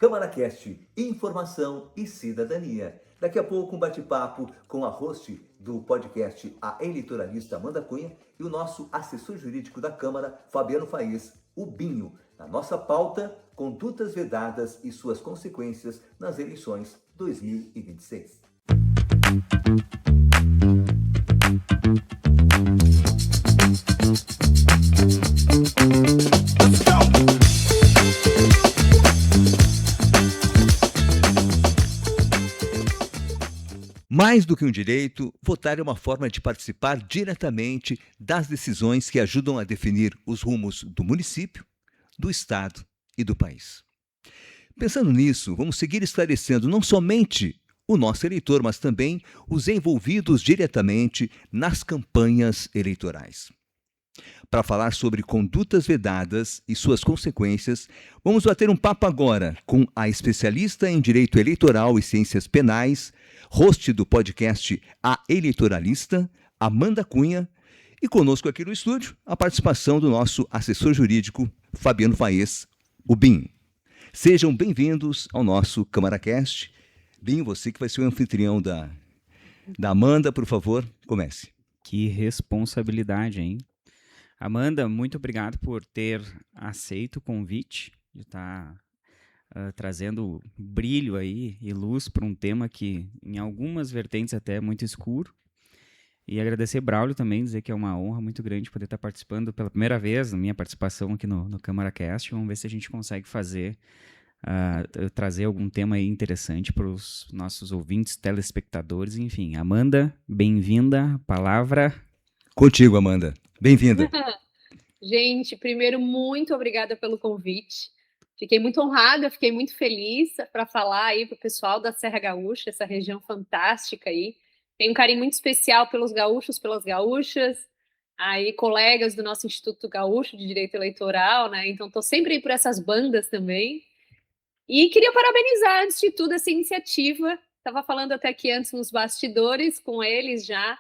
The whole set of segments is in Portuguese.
CâmaraCast, informação e cidadania. Daqui a pouco um bate-papo com a host do podcast, a eleitoralista Amanda Cunha, e o nosso assessor jurídico da Câmara, Fabiano Faiz, o Binho. Na nossa pauta, condutas vedadas e suas consequências nas eleições 2026. Mais do que um direito, votar é uma forma de participar diretamente das decisões que ajudam a definir os rumos do município, do estado e do país. Pensando nisso, vamos seguir esclarecendo não somente o nosso eleitor, mas também os envolvidos diretamente nas campanhas eleitorais. Para falar sobre condutas vedadas e suas consequências, vamos bater um papo agora com a especialista em Direito Eleitoral e Ciências Penais, host do podcast A Eleitoralista, Amanda Cunha, e conosco aqui no estúdio a participação do nosso assessor jurídico, Fabiano Faiz, o Binho. Sejam bem-vindos ao nosso CâmaraCast. Binho, você que vai ser o anfitrião da Amanda, por favor, comece. Que responsabilidade, hein? Amanda, muito obrigado por ter aceito o convite de estar trazendo brilho aí e luz para um tema que, em algumas vertentes, até é muito escuro. E agradecer Braulio também, dizer que é uma honra muito grande poder estar participando pela primeira vez, na minha participação aqui no CâmaraCast. Vamos ver se a gente consegue trazer algum tema aí interessante para os nossos ouvintes, telespectadores, enfim. Amanda, bem-vinda, palavra... Contigo, Amanda. Bem-vinda. Gente, primeiro, muito obrigada pelo convite. Fiquei muito honrada, fiquei muito feliz para falar aí para o pessoal da Serra Gaúcha, essa região fantástica aí. Tenho um carinho muito especial pelos gaúchos, pelas gaúchas, aí colegas do nosso Instituto Gaúcho de Direito Eleitoral, né? Então estou sempre aí por essas bandas também. E queria parabenizar, antes de tudo, essa iniciativa. Estava falando até aqui antes nos bastidores com eles já.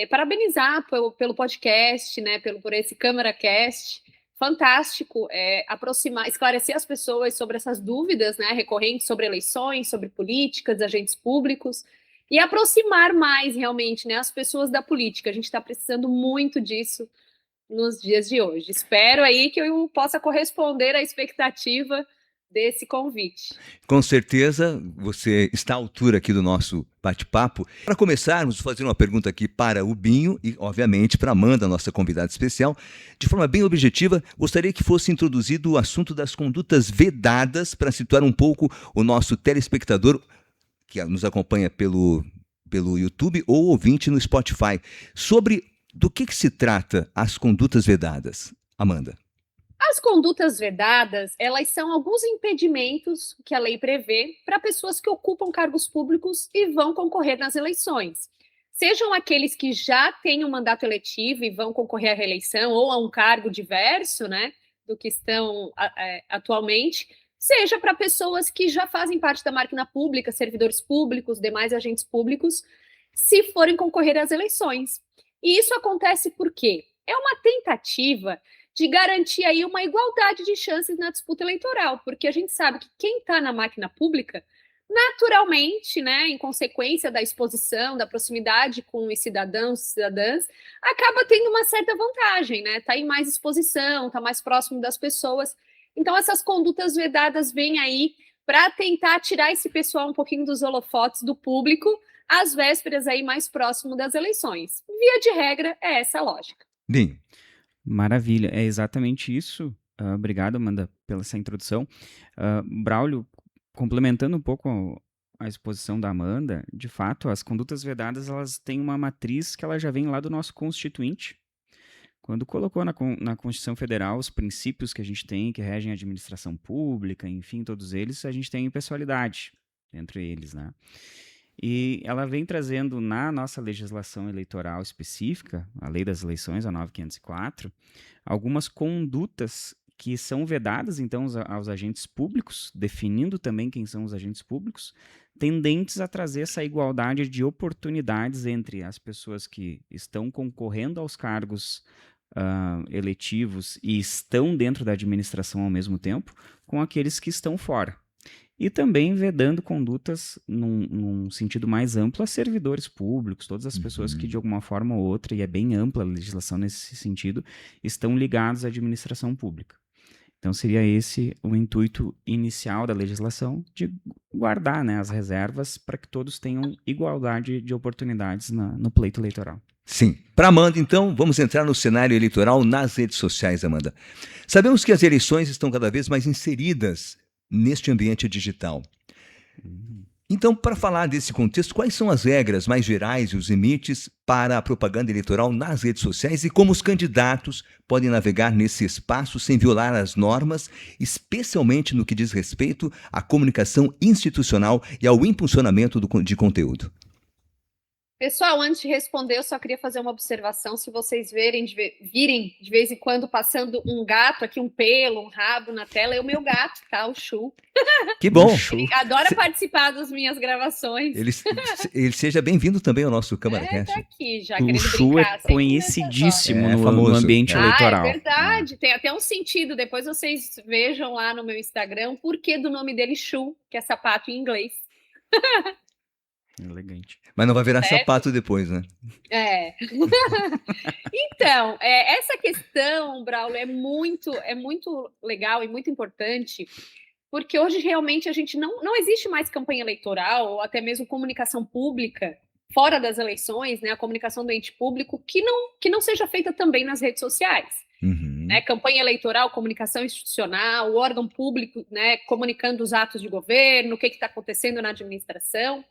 Parabenizar pelo podcast, né, por esse CâmaraCast, fantástico, aproximar, esclarecer as pessoas sobre essas dúvidas, né, recorrentes sobre eleições, sobre políticas, agentes públicos, e aproximar mais realmente, né, as pessoas da política. A gente está precisando muito disso nos dias de hoje. Espero aí que eu possa corresponder à expectativa desse convite. Com certeza, você está à altura aqui do nosso bate-papo. Para começarmos, vou fazer uma pergunta aqui para o Binho e, obviamente, para a Amanda, nossa convidada especial. De forma bem objetiva, gostaria que fosse introduzido o assunto das condutas vedadas para situar um pouco o nosso telespectador, que nos acompanha pelo YouTube, ou ouvinte no Spotify, sobre do que se trata as condutas vedadas. Amanda. As condutas vedadas, elas são alguns impedimentos que a lei prevê para pessoas que ocupam cargos públicos e vão concorrer nas eleições. Sejam aqueles que já têm um mandato eletivo e vão concorrer à reeleição ou a um cargo diverso, né, do que estão atualmente, seja para pessoas que já fazem parte da máquina pública, servidores públicos, demais agentes públicos, se forem concorrer às eleições. E isso acontece porque é uma tentativa de garantir aí uma igualdade de chances na disputa eleitoral, porque a gente sabe que quem está na máquina pública, naturalmente, né, em consequência da exposição, da proximidade com os cidadãos e cidadãs, acaba tendo uma certa vantagem, né, está em mais exposição, está mais próximo das pessoas. Então, essas condutas vedadas vêm aí para tentar tirar esse pessoal um pouquinho dos holofotes do público, às vésperas aí mais próximo das eleições. Via de regra, é essa a lógica. Binho. Maravilha, é exatamente isso. Obrigado, Amanda, pela essa introdução. Braulio, complementando um pouco a exposição da Amanda, de fato, as condutas vedadas elas têm uma matriz que ela já vem lá do nosso Constituinte. Quando colocou na Constituição Federal os princípios que a gente tem, que regem a administração pública, enfim, todos eles, a gente tem impessoalidade entre eles, né? E ela vem trazendo na nossa legislação eleitoral específica, a Lei das Eleições, a 9504, algumas condutas que são vedadas, então, aos agentes públicos, definindo também quem são os agentes públicos, tendentes a trazer essa igualdade de oportunidades entre as pessoas que estão concorrendo aos cargos eletivos e estão dentro da administração ao mesmo tempo, com aqueles que estão fora. e também vedando condutas num sentido mais amplo a servidores públicos, todas as pessoas que de alguma forma ou outra, e é bem ampla a legislação nesse sentido, estão ligados à administração pública. Então seria esse o intuito inicial da legislação, de guardar, né, as reservas para que todos tenham igualdade de oportunidades no pleito eleitoral. Sim. Para Amanda, então, vamos entrar no cenário eleitoral nas redes sociais, Amanda. Sabemos que as eleições estão cada vez mais inseridas neste ambiente digital. Então, para falar desse contexto, quais são as regras mais gerais e os limites para a propaganda eleitoral nas redes sociais e como os candidatos podem navegar nesse espaço sem violar as normas, especialmente no que diz respeito à comunicação institucional e ao impulsionamento de conteúdo? Pessoal, antes de responder, eu só queria fazer uma observação. Se vocês virem de vez em quando passando um gato aqui, um pelo, um rabo na tela, é o meu gato, tá? O Chu. Que bom! Ele adora participar das minhas gravações. Ele seja bem-vindo também ao nosso CâmaraCast. Tá aqui já, O querendo Chu brincar. é conhecidíssimo É no famoso. ambiente eleitoral. É verdade, tem até um sentido. Depois vocês vejam lá no meu Instagram o porquê do nome dele Chu, que é sapato em inglês. Elegante. Mas não vai virar Certo. sapato depois, né? É. Então, essa questão, Braulio, é muito legal e muito importante, porque hoje realmente a gente não existe mais campanha eleitoral, ou até mesmo comunicação pública, fora das eleições, né? A comunicação do ente público, que não seja feita também nas redes sociais. Uhum. Né, campanha eleitoral, comunicação institucional, o órgão público, né, comunicando os atos de governo, o que está acontecendo na administração.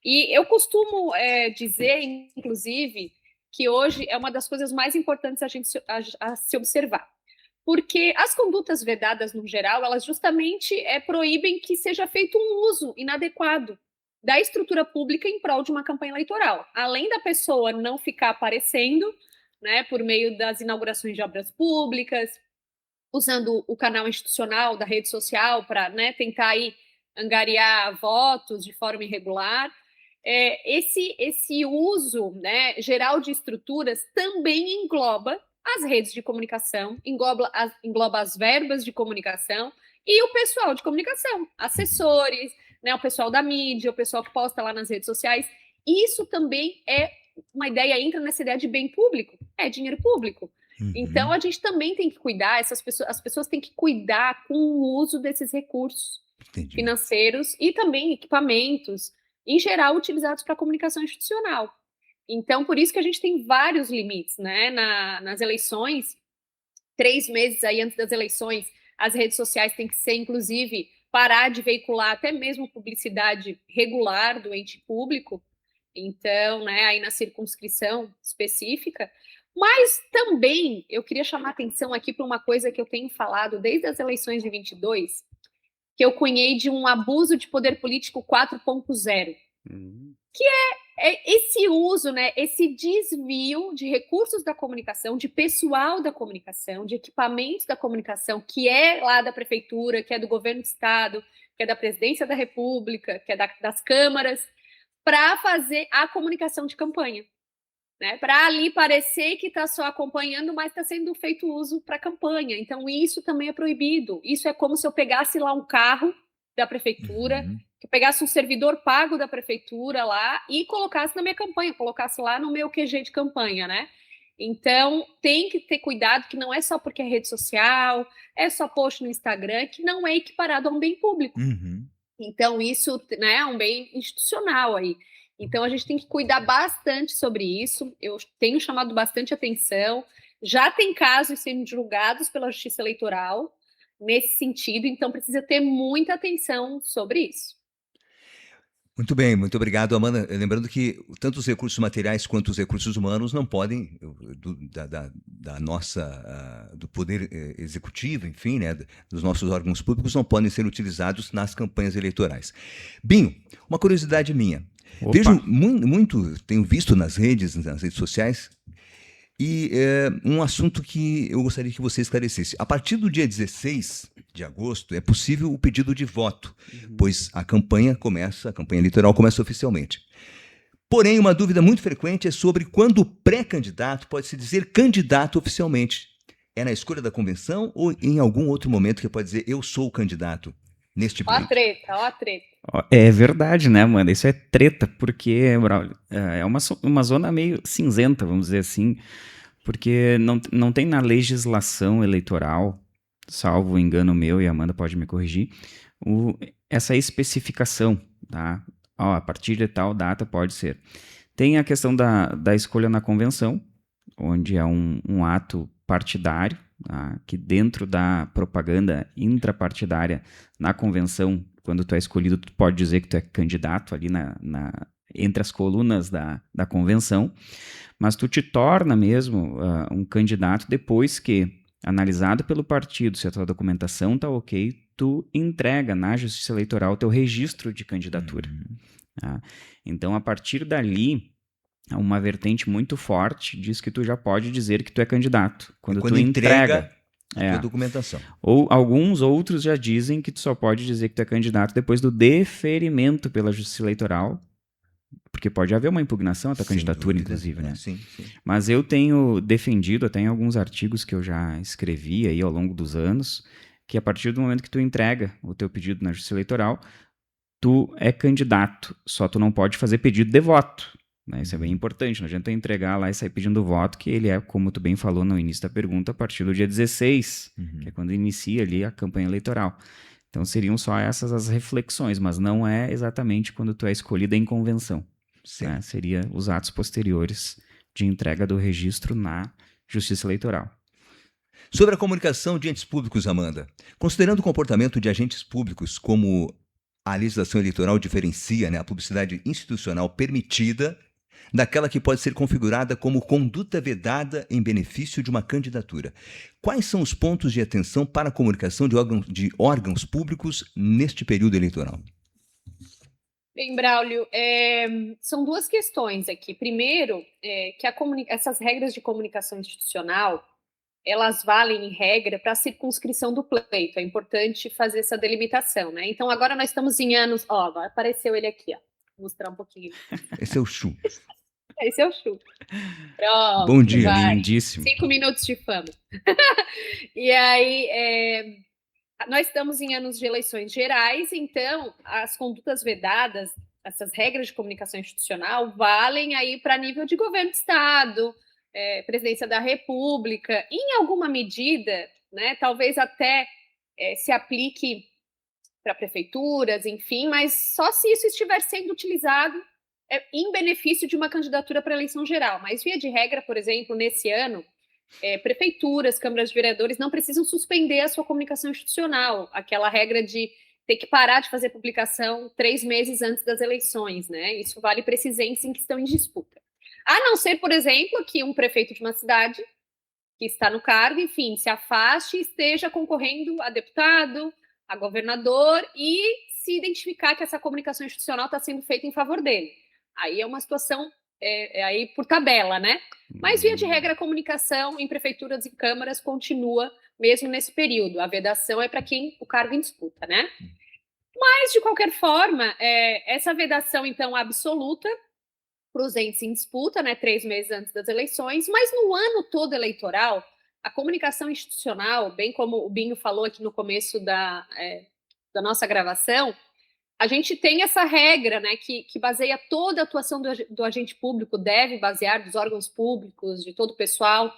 E eu costumo dizer, inclusive, que hoje é uma das coisas mais importantes a se observar. Porque as condutas vedadas, no geral, elas justamente proíbem que seja feito um uso inadequado da estrutura pública em prol de uma campanha eleitoral. Além da pessoa não ficar aparecendo, né, por meio das inaugurações de obras públicas, usando o canal institucional da rede social para, né, tentar aí angariar votos de forma irregular. Esse uso, né, geral de estruturas também engloba as redes de comunicação, engloba as verbas de comunicação e o pessoal de comunicação, assessores, né, o pessoal da mídia, o pessoal que posta lá nas redes sociais. Isso também é uma ideia, entra nessa ideia de bem público, é dinheiro público. Uhum. Então a gente também tem que cuidar, as pessoas têm que cuidar com o uso desses recursos Entendi. financeiros e também equipamentos, em geral, utilizados para comunicação institucional. Então, por isso que a gente tem vários limites, né? Nas eleições, 3 meses aí antes das eleições, as redes sociais têm que ser, inclusive, parar de veicular até mesmo publicidade regular do ente público. Então, né, aí na circunscrição específica. Mas também eu queria chamar a atenção aqui para uma coisa que eu tenho falado desde as eleições de 22, que eu cunhei de um abuso de poder político 4.0, que é esse uso, né, esse desvio de recursos da comunicação, de pessoal da comunicação, de equipamentos da comunicação, que é lá da prefeitura, que é do governo do estado, que é da presidência da república, que é das câmaras, para fazer a comunicação de campanha. Né, para ali parecer que está só acompanhando, mas está sendo feito uso para campanha. Então, isso também é proibido. Isso é como se eu pegasse lá um carro da prefeitura, que eu pegasse um servidor pago da prefeitura lá e colocasse na minha campanha, colocasse lá no meu QG de campanha, né? Então, tem que ter cuidado que não é só porque é rede social, é só post no Instagram, que não é equiparado a um bem público. Uhum. Então, isso, né, é um bem institucional aí. Então, a gente tem que cuidar bastante sobre isso. Eu tenho chamado bastante atenção. Já tem casos sendo julgados pela Justiça Eleitoral nesse sentido, então precisa ter muita atenção sobre isso. Muito bem, muito obrigado, Amanda. Lembrando que tanto os recursos materiais quanto os recursos humanos não podem, do poder executivo, enfim, né, dos nossos órgãos públicos, não podem ser utilizados nas campanhas eleitorais. Binho, uma curiosidade minha. Opa. Vejo muito, tenho visto nas redes sociais, e um assunto que eu gostaria que você esclarecesse. A partir do dia 16 de agosto, é possível o pedido de voto, pois a campanha eleitoral começa oficialmente. Porém, uma dúvida muito frequente é sobre quando o pré-candidato pode se dizer candidato oficialmente. É na escolha da convenção ou em algum outro momento que pode dizer eu sou o candidato neste Ó a pleito? treta, ó a treta. É verdade, né, Amanda? Isso é treta, porque, Braulio, é uma zona meio cinzenta, vamos dizer assim, porque não tem na legislação eleitoral, salvo engano meu, e a Amanda pode me corrigir, essa especificação, tá? Ó, a partir de tal data pode ser. Tem a questão da escolha na convenção, onde é um ato partidário, tá? Que dentro da propaganda intrapartidária na convenção, quando tu é escolhido, tu pode dizer que tu é candidato ali entre as colunas da convenção, mas tu te torna mesmo um candidato depois que, analisado pelo partido, se a tua documentação está ok, tu entrega na Justiça Eleitoral teu registro de candidatura. Tá? Então, a partir dali, uma vertente muito forte diz que tu já pode dizer que tu é candidato. Quando tu entrega a tua documentação. Ou alguns outros já dizem que tu só pode dizer que tu é candidato depois do deferimento pela Justiça Eleitoral, porque pode haver uma impugnação à tua candidatura, dúvida, inclusive, né? Sim. Mas eu tenho defendido, até em alguns artigos que eu já escrevi aí ao longo dos anos, que a partir do momento que tu entrega o teu pedido na Justiça Eleitoral, tu é candidato, só tu não pode fazer pedido de voto. Né? Isso é bem importante, não adianta entregar lá e sair pedindo voto, que ele é, como tu bem falou no início da pergunta, a partir do dia 16, que é quando inicia ali a campanha eleitoral. Então seriam só essas as reflexões, mas não é exatamente quando tu é escolhido em convenção. Né? Seria os atos posteriores de entrega do registro na Justiça Eleitoral. Sobre a comunicação de entes públicos, Amanda, considerando o comportamento de agentes públicos como a legislação eleitoral diferencia, né, a publicidade institucional permitida daquela que pode ser configurada como conduta vedada em benefício de uma candidatura. Quais são os pontos de atenção para a comunicação de órgãos públicos neste período eleitoral? Bem, Braulio, são duas questões aqui. Primeiro, que essas regras de comunicação institucional, elas valem, em regra, para a circunscrição do pleito. É importante fazer essa delimitação, né? Então, agora nós estamos em anos... Ó, apareceu ele aqui, ó. Vou mostrar um pouquinho. Esse é o Chu. Esse é o Chu. Pronto, Bom dia. vai. Lindíssimo. 5 minutos de fama. E aí, nós estamos em anos de eleições gerais, então as condutas vedadas, essas regras de comunicação institucional, valem aí para nível de governo de Estado, presidência da República, em alguma medida, né, talvez até se aplique para prefeituras, enfim, mas só se isso estiver sendo utilizado em benefício de uma candidatura para eleição geral. Mas, via de regra, por exemplo, nesse ano, prefeituras, câmaras de vereadores não precisam suspender a sua comunicação institucional, aquela regra de ter que parar de fazer publicação 3 meses antes das eleições, né? Isso vale para esses entes em que estão em disputa. A não ser, por exemplo, que um prefeito de uma cidade que está no cargo, enfim, se afaste e esteja concorrendo a deputado, a governador, e se identificar que essa comunicação institucional está sendo feita em favor dele. Aí é uma situação aí por tabela, né? Mas, via de regra, a comunicação em prefeituras e câmaras continua mesmo nesse período. A vedação é para quem o cargo em disputa, né? Mas, de qualquer forma, essa vedação, então, absoluta para os entes em disputa, né, 3 meses antes das eleições, mas no ano todo eleitoral, a comunicação institucional, bem como o Binho falou aqui no começo da nossa gravação, a gente tem essa regra, né, que baseia toda a atuação do agente público, deve basear dos órgãos públicos, de todo o pessoal,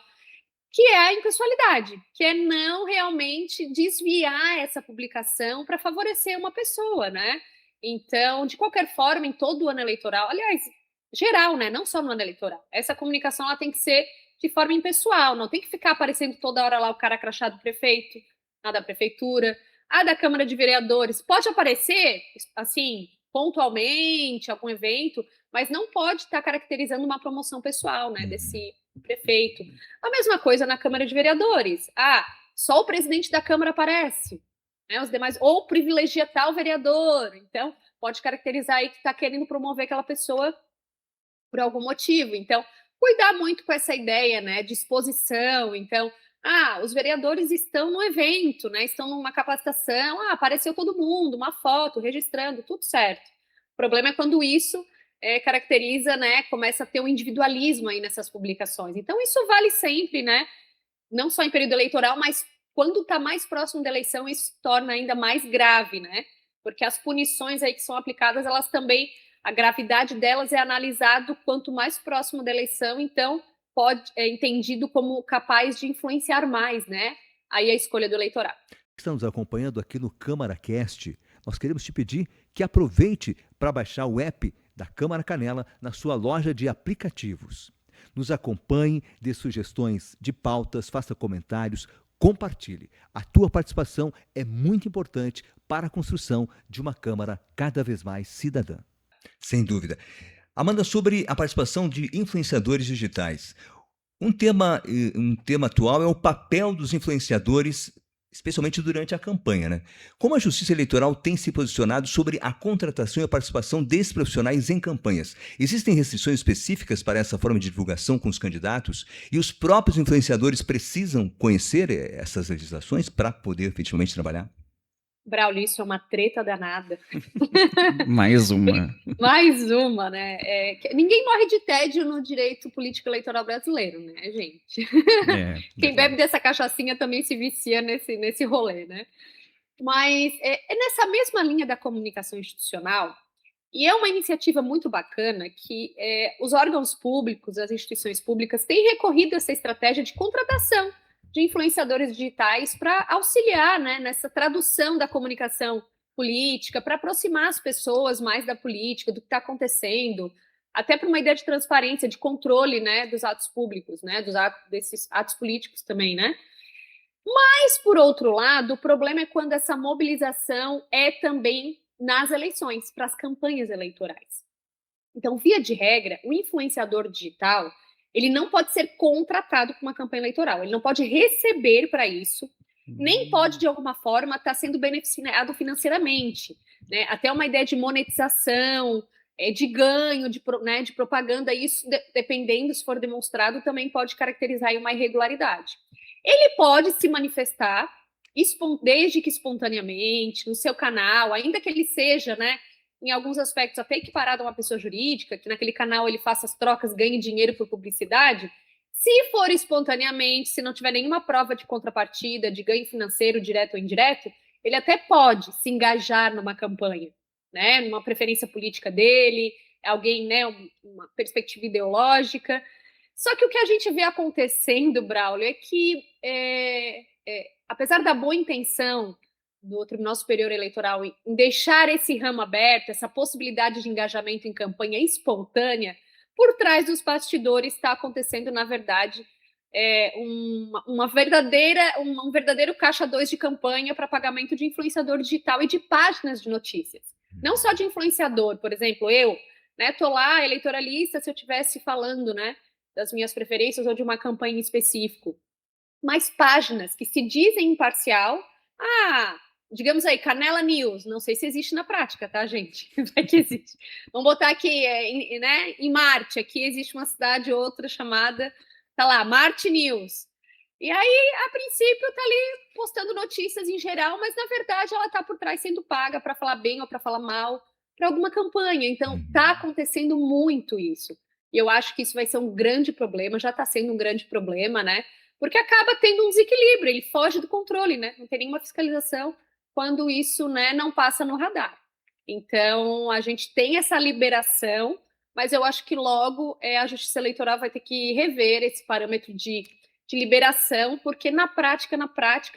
que é a impessoalidade, que é não realmente desviar essa publicação para favorecer uma pessoa, né? Então, de qualquer forma, em todo o ano eleitoral, aliás, geral, né? Não só no ano eleitoral, essa comunicação ela tem que ser de forma impessoal, não tem que ficar aparecendo toda hora lá o cara crachá do prefeito, a da prefeitura, a da Câmara de Vereadores. Pode aparecer, assim, pontualmente, algum evento, mas não pode estar caracterizando uma promoção pessoal, né, desse prefeito. A mesma coisa na Câmara de Vereadores. Só o presidente da Câmara aparece, né, os demais, ou privilegia tal vereador. Então, pode caracterizar aí que está querendo promover aquela pessoa por algum motivo. Então, cuidar muito com essa ideia, né, de exposição. Então, os vereadores estão no evento, né, estão numa capacitação, apareceu todo mundo, uma foto, registrando, tudo certo. O problema é quando isso caracteriza, né, começa a ter um individualismo aí nessas publicações. Então, isso vale sempre, né, não só em período eleitoral, mas quando está mais próximo da eleição, isso se torna ainda mais grave, né, porque as punições aí que são aplicadas, elas também, a gravidade delas é analisado quanto mais próximo da eleição, então é entendido como capaz de influenciar mais, né? Aí a escolha do eleitorado. Estamos acompanhando aqui no Câmara Cast. Nós queremos te pedir que aproveite para baixar o app da Câmara Canela na sua loja de aplicativos. Nos acompanhe, dê sugestões de pautas, faça comentários, compartilhe. A tua participação é muito importante para a construção de uma Câmara cada vez mais cidadã. Sem dúvida. Amanda, sobre a participação de influenciadores digitais. Um tema atual é o papel dos influenciadores, especialmente durante a campanha, né? Como a Justiça Eleitoral tem se posicionado sobre a contratação e a participação desses profissionais em campanhas? Existem restrições específicas para essa forma de divulgação com os candidatos? E os próprios influenciadores precisam conhecer essas legislações para poder efetivamente trabalhar? Braulio, isso é uma treta danada. Mais uma. Mais uma, né? Ninguém morre de tédio no direito político eleitoral brasileiro, né, gente? Quem bebe dessa cachaçinha também se vicia nesse rolê, né? Mas é nessa mesma linha da comunicação institucional, e é uma iniciativa muito bacana que os órgãos públicos, as instituições públicas, têm recorrido a essa estratégia de contratação de influenciadores digitais para auxiliar, né, nessa tradução da comunicação política, para aproximar as pessoas mais da política, do que está acontecendo, até para uma ideia de transparência, de controle, né, dos atos públicos, né, desses atos políticos também, né? Mas, por outro lado, o problema é quando essa mobilização é também nas eleições, para as campanhas eleitorais. Então, via de regra, o influenciador digital, ele não pode ser contratado para uma campanha eleitoral, ele não pode receber para isso, nem pode, de alguma forma, estar sendo beneficiado financeiramente, né? Até uma ideia de monetização, de ganho, de propaganda, isso, dependendo, se for demonstrado, também pode caracterizar uma irregularidade. Ele pode se manifestar, desde que espontaneamente, no seu canal, ainda que ele seja, né, em alguns aspectos até equiparado a uma pessoa jurídica, que naquele canal ele faça as trocas, ganhe dinheiro por publicidade. Se for espontaneamente, se não tiver nenhuma prova de contrapartida, de ganho financeiro, direto ou indireto, ele até pode se engajar numa campanha, né, numa preferência política dele, alguém, né, uma perspectiva ideológica. Só que o que a gente vê acontecendo, Braulio, é que, apesar da boa intenção do Tribunal Superior Eleitoral em deixar esse ramo aberto, essa possibilidade de engajamento em campanha espontânea, por trás dos bastidores está acontecendo, na verdade, um verdadeiro caixa 2 de campanha para pagamento de influenciador digital e de páginas de notícias. Não só de influenciador, por exemplo, eu, né, tô lá, eleitoralista, se eu estivesse falando, né, das minhas preferências ou de uma campanha em específico, mas páginas que se dizem imparcial, digamos aí, Canela News, não sei se existe na prática, tá, gente? Vai que existe. Vamos botar aqui, né, em Marte, aqui existe uma cidade ou outra chamada, tá lá, Marte News. E aí, a princípio, tá ali postando notícias em geral, mas na verdade ela tá por trás sendo paga para falar bem ou para falar mal para alguma campanha. Então, tá acontecendo muito isso. E eu acho que isso vai ser um grande problema, já está sendo um grande problema, né? Porque acaba tendo um desequilíbrio, ele foge do controle, né? Não tem nenhuma fiscalização quando isso, né, não passa no radar. Então, a gente tem essa liberação, mas eu acho que logo a Justiça Eleitoral vai ter que rever esse parâmetro de liberação, porque na prática,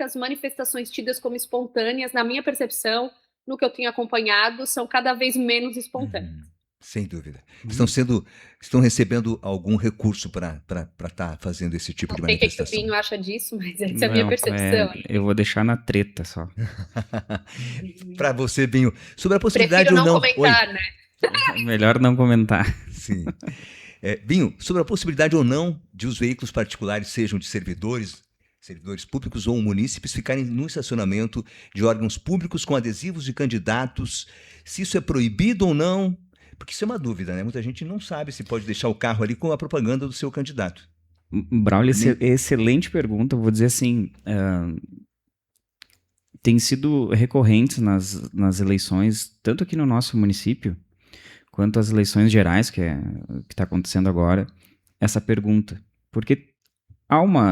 as manifestações tidas como espontâneas, na minha percepção, no que eu tenho acompanhado, são cada vez menos espontâneas. Sem dúvida. Estão recebendo algum recurso para estar fazendo esse tipo de manifestação? Não sei o que o Binho acha disso, mas essa é a minha percepção. Eu vou deixar na treta só. Para você, Binho, sobre a possibilidade Prefiro ou não... comentar, né? Melhor não comentar. Sim. Binho, sobre a possibilidade ou não de os veículos particulares, sejam de servidores públicos ou munícipes, ficarem no estacionamento de órgãos públicos com adesivos de candidatos, se isso é proibido ou não, porque isso é uma dúvida, né? Muita gente não sabe se pode deixar o carro ali com a propaganda do seu candidato. Braulio, excelente pergunta. Eu vou dizer assim, tem sido recorrentes nas eleições, tanto aqui no nosso município, quanto as eleições gerais, que está acontecendo agora, essa pergunta. Porque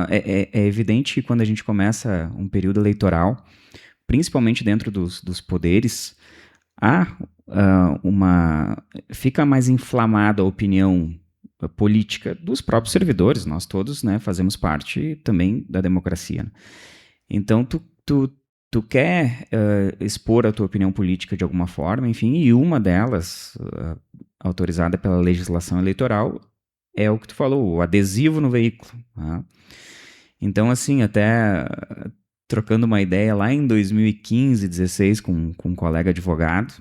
é evidente que quando a gente começa um período eleitoral, principalmente dentro dos poderes, fica mais inflamada a opinião política dos próprios servidores. Nós todos, né, fazemos parte também da democracia, né? Então, tu quer expor a tua opinião política de alguma forma, enfim, e uma delas, autorizada pela legislação eleitoral, é o que tu falou, o adesivo no veículo, tá? Então, assim, até trocando uma ideia lá em 2015, 16, com um colega advogado,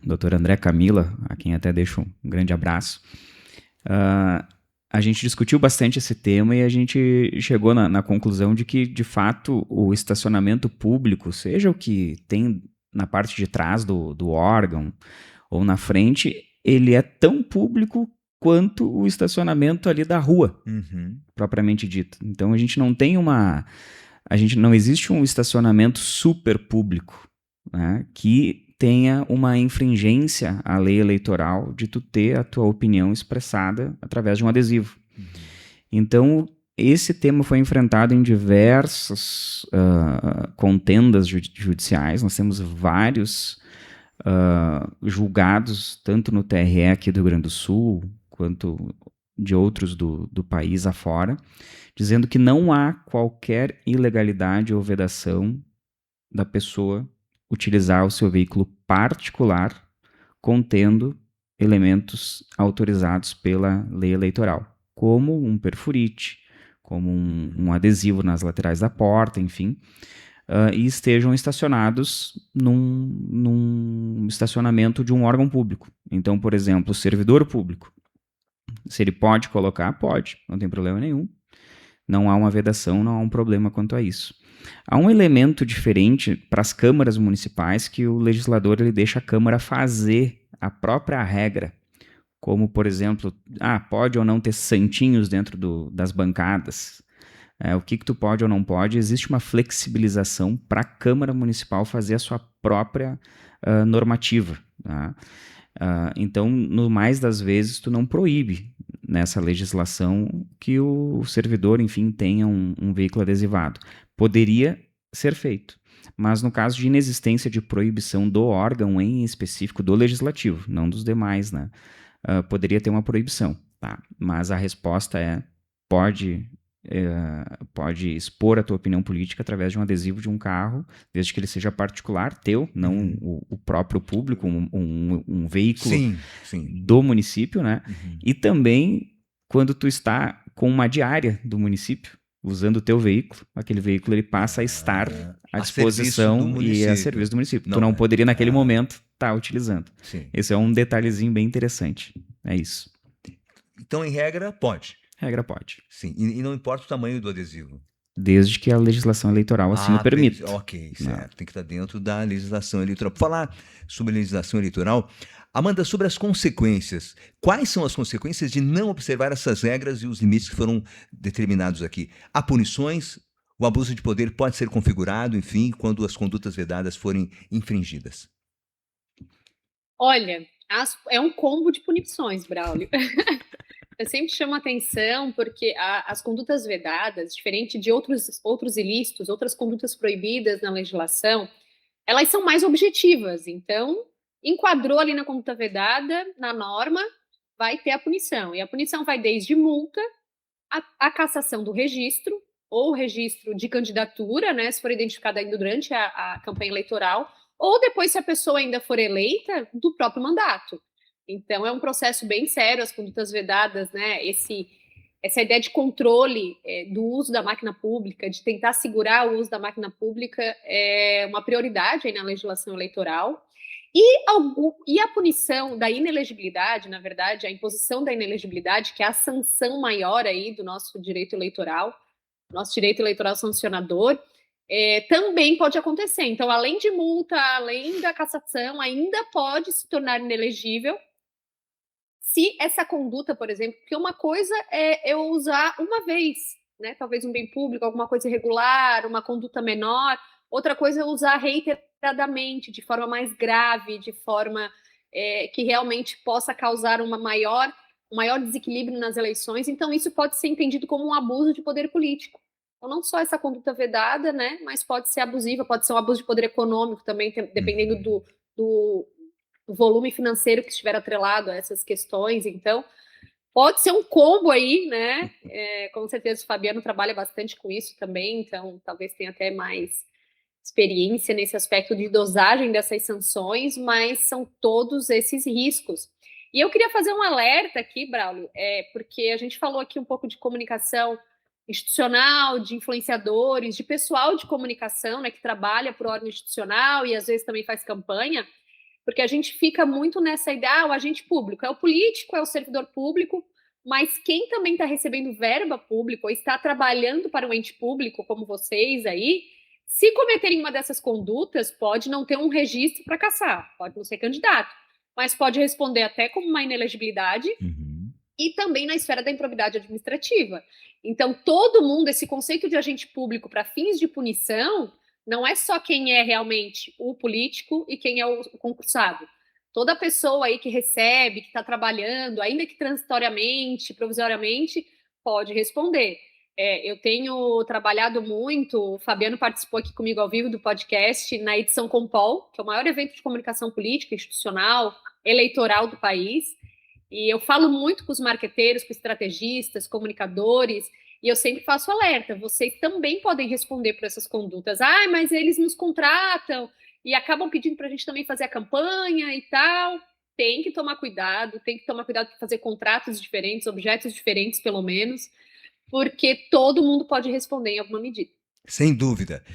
Dr. André Camila, a quem até deixo um grande abraço, a gente discutiu bastante esse tema e a gente chegou na conclusão de que, de fato, o estacionamento público, seja o que tem na parte de trás do órgão ou na frente, ele é tão público quanto o estacionamento ali da rua, propriamente dito. Então, a gente não existe um estacionamento super público, né, que tenha uma infringência à lei eleitoral de tu ter a tua opinião expressada através de um adesivo. Então, esse tema foi enfrentado em diversas contendas judiciais. Nós temos vários julgados, tanto no TRE aqui do Rio Grande do Sul, quanto de outros do país afora, dizendo que não há qualquer ilegalidade ou vedação da pessoa utilizar o seu veículo particular contendo elementos autorizados pela lei eleitoral, como um perfurite, como um adesivo nas laterais da porta, enfim, e estejam estacionados num estacionamento de um órgão público. Então, por exemplo, o servidor público, se ele pode colocar, pode, não tem problema nenhum. Não há uma vedação, não há um problema quanto a isso. Há um elemento diferente para as câmaras municipais que o legislador ele deixa a Câmara fazer a própria regra, como, por exemplo, pode ou não ter santinhos dentro das bancadas, o que tu pode ou não pode. Existe uma flexibilização para a Câmara Municipal fazer a sua própria normativa, tá? Então, no mais das vezes, tu não proíbe nessa legislação que o servidor, enfim, tenha um veículo adesivado. Poderia ser feito, mas no caso de inexistência de proibição do órgão em específico, do legislativo, não dos demais, né? Poderia ter uma proibição, tá? Mas a resposta é, pode expor a tua opinião política através de um adesivo de um carro, desde que ele seja particular, teu, não o próprio público, um veículo do município, né? E também, quando tu está com uma diária do município, usando o teu veículo, aquele veículo ele passa a estar à disposição e a serviço do município. Tu não poderia, naquele momento, estar utilizando. Sim. Esse é um detalhezinho bem interessante. É isso. Então, em regra, pode. Regra pode. Sim, e não importa o tamanho do adesivo. Desde que a legislação eleitoral assim o permita. Ok, certo. Tem que estar dentro da legislação eleitoral. Para falar sobre legislação eleitoral, Amanda, sobre as consequências. Quais são as consequências de não observar essas regras e os limites que foram determinados aqui? Há punições? O abuso de poder pode ser configurado, enfim, quando as condutas vedadas forem infringidas? Olha, é um combo de punições, Braulio. Eu sempre chamo atenção porque as condutas vedadas, diferente de outros ilícitos, outras condutas proibidas na legislação, elas são mais objetivas. Então, enquadrou ali na conduta vedada, na norma, vai ter a punição. E a punição vai desde multa, a cassação do registro, ou registro de candidatura, né, se for identificado ainda durante a campanha eleitoral, ou depois, se a pessoa ainda for eleita, do próprio mandato. Então, é um processo bem sério, as condutas vedadas, né? Essa ideia de controle do uso da máquina pública, de tentar segurar o uso da máquina pública, é uma prioridade aí na legislação eleitoral. E a punição da inelegibilidade, na verdade, a imposição da inelegibilidade, que é a sanção maior aí do nosso direito eleitoral sancionador, também pode acontecer. Então, além de multa, além da cassação, ainda pode se tornar inelegível se essa conduta, por exemplo, porque uma coisa é eu usar uma vez, né? Talvez um bem público, alguma coisa irregular, uma conduta menor. Outra coisa é usar reiteradamente, de forma mais grave, de forma que realmente possa causar um maior desequilíbrio nas eleições. Então, isso pode ser entendido como um abuso de poder político. Então, não só essa conduta vedada, né? Mas pode ser abusiva, pode ser um abuso de poder econômico também, dependendo o volume financeiro que estiver atrelado a essas questões. Então, pode ser um combo aí, né? Com certeza o Fabiano trabalha bastante com isso também, então talvez tenha até mais experiência nesse aspecto de dosagem dessas sanções, mas são todos esses riscos. E eu queria fazer um alerta aqui, Braulio, porque a gente falou aqui um pouco de comunicação institucional, de influenciadores, de pessoal de comunicação, né, que trabalha por ordem institucional e às vezes também faz campanha, porque a gente fica muito nessa ideia, o agente público é o político, é o servidor público, mas quem também está recebendo verba pública ou está trabalhando para um ente público, como vocês aí, se cometerem uma dessas condutas, pode não ter um registro para caçar, pode não ser candidato, mas pode responder até como uma inelegibilidade e também na esfera da improbidade administrativa. Então, todo mundo, esse conceito de agente público para fins de punição, não é só quem é realmente o político e quem é o concursado. Toda pessoa aí que recebe, que está trabalhando, ainda que transitoriamente, provisoriamente, pode responder. Eu tenho trabalhado muito, o Fabiano participou aqui comigo ao vivo do podcast na edição Compol, que é o maior evento de comunicação política, institucional, eleitoral do país. E eu falo muito com os marqueteiros, com estrategistas, comunicadores, e eu sempre faço alerta, vocês também podem responder por essas condutas. Ah, mas eles nos contratam e acabam pedindo para a gente também fazer a campanha e tal. Tem que tomar cuidado para fazer contratos diferentes, objetos diferentes, pelo menos, porque todo mundo pode responder em alguma medida. Sem dúvida.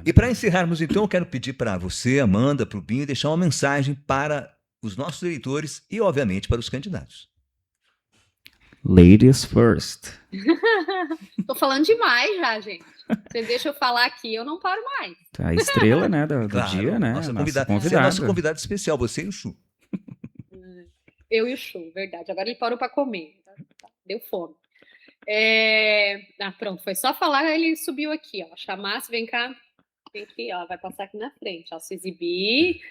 E para encerrarmos, então, eu quero pedir para você, Amanda, para o Binho, deixar uma mensagem para os nossos eleitores e, obviamente, para os candidatos. Ladies first. Tô falando demais já, gente. Você deixa eu falar aqui, eu não paro mais. A estrela, né, do Claro, dia, né? Nossa Nossa convidada. Você é nosso convidado especial, você e o Chu. Eu e o Chu, verdade. Agora ele parou para comer. Deu fome. Pronto, foi só falar, ele subiu aqui, ó. Chamasse, vem cá. Vem aqui, ó. Vai passar aqui na frente, ó. Se exibir.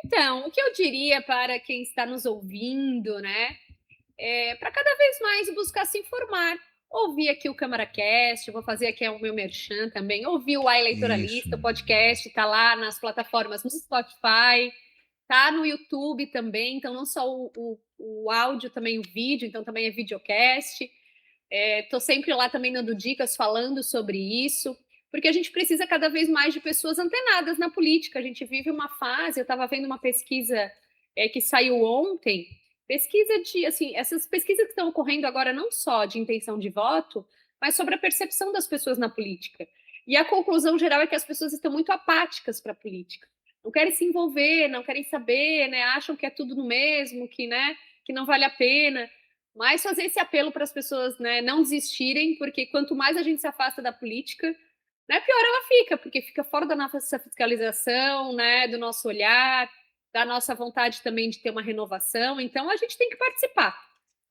Então, o que eu diria para quem está nos ouvindo, né? Para cada vez mais buscar se informar. Ouvir aqui o CâmaraCast, vou fazer aqui o meu merchan também. Ouvir o iEleitoralista, o podcast, está lá nas plataformas, no Spotify, tá no YouTube também, então não só o áudio, também o vídeo, então também é videocast. Estou sempre lá também dando dicas, falando sobre isso, porque a gente precisa cada vez mais de pessoas antenadas na política. A gente vive uma fase, eu estava vendo uma pesquisa que saiu ontem, pesquisa de, assim, essas pesquisas que estão ocorrendo agora não só de intenção de voto, mas sobre a percepção das pessoas na política. E a conclusão geral é que as pessoas estão muito apáticas para a política. Não querem se envolver, não querem saber, né? Acham que é tudo no mesmo, que não vale a pena. Mas fazer esse apelo para as pessoas, né, não desistirem, porque quanto mais a gente se afasta da política, né, pior ela fica, porque fica fora da nossa fiscalização, né, do nosso olhar, da nossa vontade também de ter uma renovação. Então, a gente tem que participar,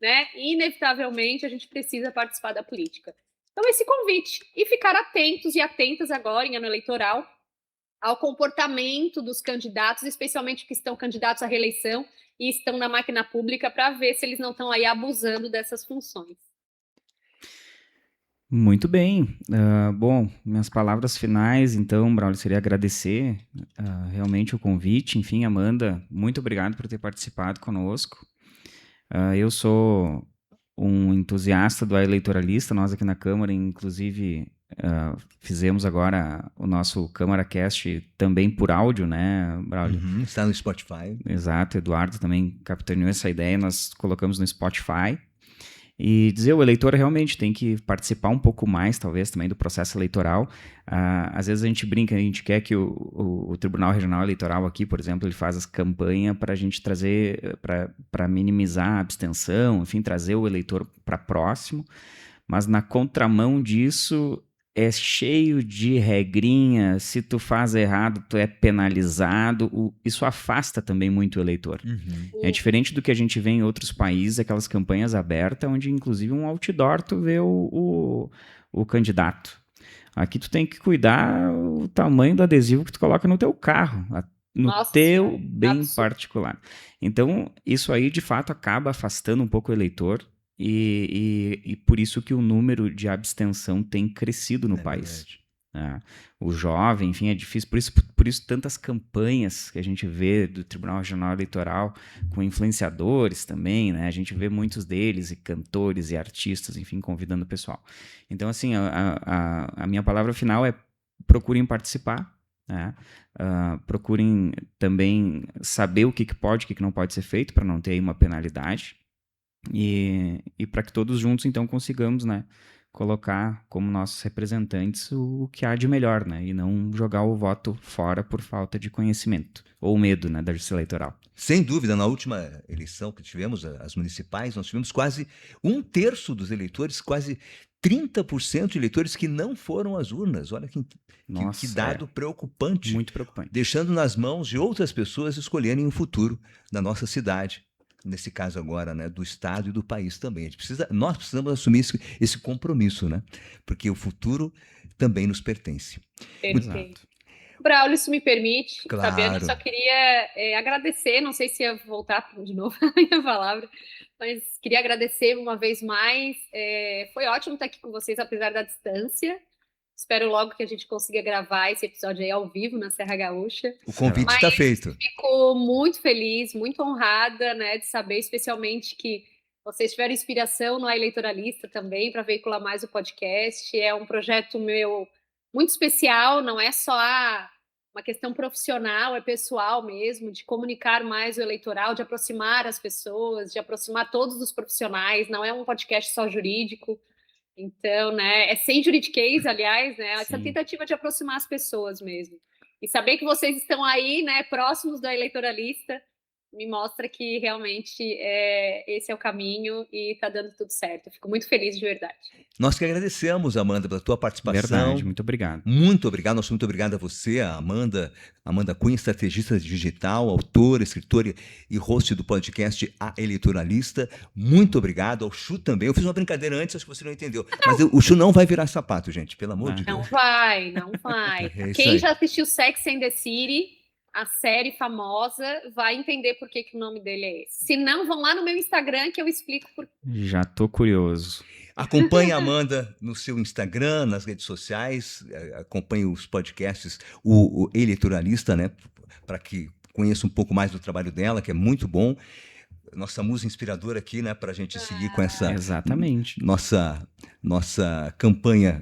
né? Inevitavelmente, a gente precisa participar da política. Então, esse convite. E ficar atentos e atentas agora, em ano eleitoral, ao comportamento dos candidatos, especialmente que estão candidatos à reeleição e estão na máquina pública, para ver se eles não estão aí abusando dessas funções. Muito bem. Bom, minhas palavras finais, então, Braulio, seria agradecer realmente o convite. Enfim, Amanda, muito obrigado por ter participado conosco. Eu sou um entusiasta do iEleitoralista, nós aqui na Câmara, inclusive, fizemos agora o nosso CâmaraCast também por áudio, né, Braulio? Está no Spotify. Exato, Eduardo também capitaneou essa ideia, nós colocamos no Spotify. E dizer, o eleitor realmente tem que participar um pouco mais, talvez, também do processo eleitoral. Às vezes a gente brinca, a gente quer que o Tribunal Regional Eleitoral aqui, por exemplo, ele faz as campanhas para a gente trazer, para minimizar a abstenção, enfim, trazer o eleitor para próximo. Mas na contramão disso, é cheio de regrinha, se tu faz errado, tu é penalizado, isso afasta também muito o eleitor. É diferente do que a gente vê em outros países, aquelas campanhas abertas, onde inclusive um outdoor tu vê o candidato. Aqui tu tem que cuidar o tamanho do adesivo que tu coloca no teu carro, no teu bem particular. Então, isso aí de fato acaba afastando um pouco o eleitor, e por isso que o número de abstenção tem crescido no país. né? O jovem, enfim, é difícil. Por isso tantas campanhas que a gente vê do Tribunal Regional Eleitoral com influenciadores também, né? A gente vê muitos deles, e cantores e artistas, enfim, convidando o pessoal. Então, assim, a minha palavra final é procurem participar, né? Procurem também saber o que pode e o que não pode ser feito para não ter aí uma penalidade. E para que todos juntos, então, consigamos, né, colocar como nossos representantes o que há de melhor, né, e não jogar o voto fora por falta de conhecimento ou medo, né, da justiça eleitoral. Sem dúvida, na última eleição que tivemos, as municipais, nós tivemos quase 1/3 dos eleitores, quase 30% de eleitores que não foram às urnas. Olha que Nossa, dado preocupante, muito preocupante. deixando nas mãos de outras pessoas escolherem o futuro da nossa cidade. Nesse caso agora, né, do Estado e do país também. Nós precisamos assumir esse compromisso, né? Porque o futuro também nos pertence. Perfeito. Braulio, se me permite, Claro. Fabiano, só queria agradecer, não sei se ia voltar de novo a minha palavra, mas queria agradecer uma vez mais. Foi ótimo estar aqui com vocês, apesar da distância. Espero logo que a gente consiga gravar esse episódio aí ao vivo na Serra Gaúcha. O convite está feito. Fico muito feliz, muito honrada, né, de saber especialmente que vocês tiveram inspiração no Eleitoralista também para veicular mais o podcast. É um projeto meu muito especial, não é só uma questão profissional, é pessoal mesmo, de comunicar mais o eleitoral, de aproximar as pessoas, de aproximar todos os profissionais. Não é um podcast só jurídico. Então, né, é sem juridiquês, aliás, né, essa tentativa de aproximar as pessoas mesmo. E saber que vocês estão aí, né, próximos do Eleitoralista, me mostra que realmente esse é o caminho e está dando tudo certo. Eu fico muito feliz de verdade. Nós que agradecemos, Amanda, pela tua participação. Verdade, muito obrigado. Muito obrigado, muito obrigado a você, a Amanda Cunha, estrategista digital, autora, escritora e host do podcast A Eleitoralista. Muito obrigado ao Chu também. Eu fiz uma brincadeira antes, acho que você não entendeu. Mas o Chu não vai virar sapato, gente, pelo amor de Deus. Não vai. Quem já assistiu Sex and the City, a série famosa, vai entender por que o nome dele é esse. Se não, vão lá no meu Instagram que eu explico por quê. Já tô curioso. Acompanhe a Amanda no seu Instagram, nas redes sociais, acompanhe os podcasts, o Eleitoralista, né, para que conheça um pouco mais do trabalho dela, que é muito bom. Nossa musa inspiradora aqui, né, para a gente seguir com essa Exatamente. nossa campanha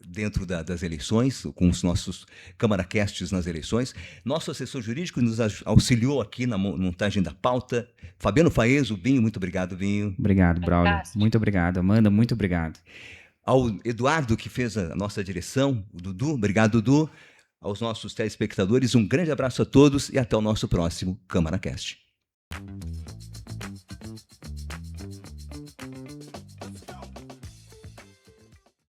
dentro das eleições, com os nossos CâmaraCasts nas eleições. Nosso assessor jurídico nos auxiliou aqui na montagem da pauta. Fabiano Faeso, Binho, muito obrigado, Binho. Obrigado, Braulio. Muito obrigado. Amanda, muito obrigado. Ao Eduardo, que fez a nossa direção, o Dudu, obrigado, Dudu. Aos nossos telespectadores, um grande abraço a todos e até o nosso próximo CâmaraCast.